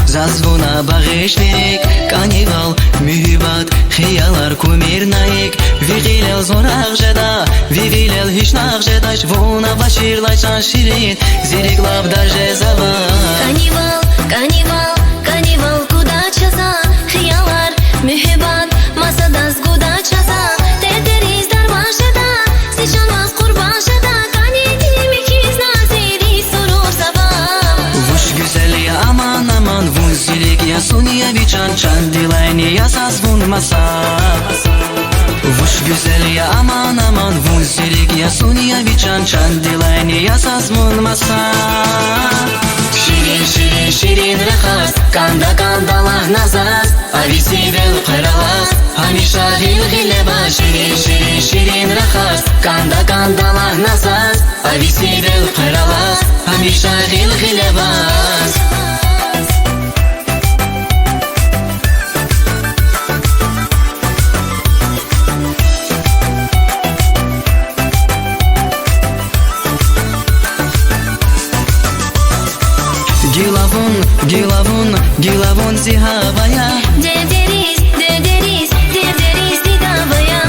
Zazvona bag'ish lirik Karnival, mühibbat, xiyalar kumir naik Vigilel zonaq jeda, vigilel hiç naq jeda Shvona vashirlaychan shirin, ziriklab даже zavat Карнивал, куда часа Хиялар, mühibbat, masada zguda çasa Terteriz darmaşada, sıçanmaz kurbaşada Kanyetim ikiz naziri sorur sabah Vuş güzel ya aman vun zirik ya sunya viçan çan dilayni ya saz vun masa Vuş güzel ya aman vun zirik ya sunya viçan çan dilayni ya saz vun masa Şirin rakhas, kandalah nazas Avisi vel qaralas, hamisha gileba Şirin rakhas, kandalah nazas Avisi vel qaralas, hamisha gileba Gilavun zihavaya Derderiz didavaya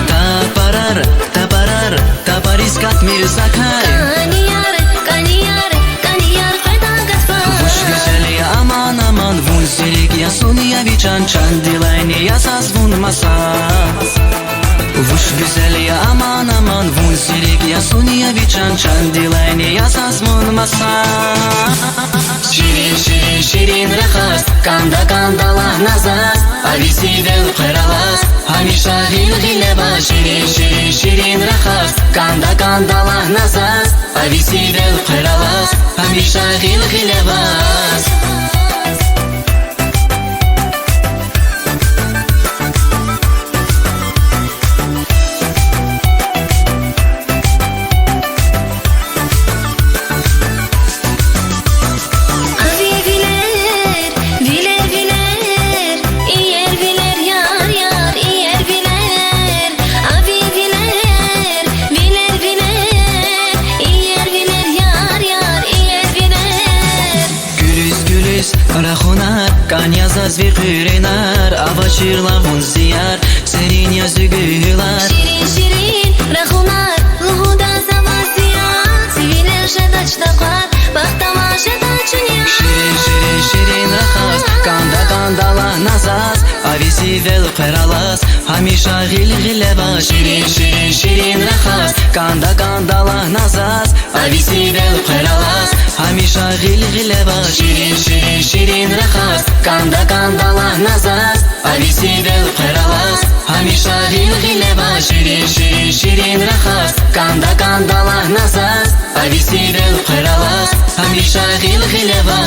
Taparis katmir zakay Kaniyar faydan gaspa Vuş güzel ya aman vun zirik ya sunya viçan çan dilayni ya saz vun masa Vuş güzel ya aman vun zirik ya sunya viçan çan dilayni ya saz vun masa Şirin rakhas, kandalah nazas Avisi vel qaralas, hamisha gileba Şirin rakhas, kandalah nazas Avisi vel qaralas, hamisha gileba Rakhunat, kanya zazvi qyrinar Avachirla vun ziyar, serin ya zügülar Şirin, rakhunat, luhuda zavaziyat Siviler jeda çdaqat, bahtama jeda çunya Şirin rakhas, kandalah nazas Avisi vel qaralas, hamisha gileba Şirin rakhas, kandalah nazas Avisi vel qaralas, hamisha gileba Şirin rakhas, kandalah nazas Avisi vel qaralas, hamisha gileba Şirin rakhas, kandalah nazas Avisi vel qaralas, hamisha gileba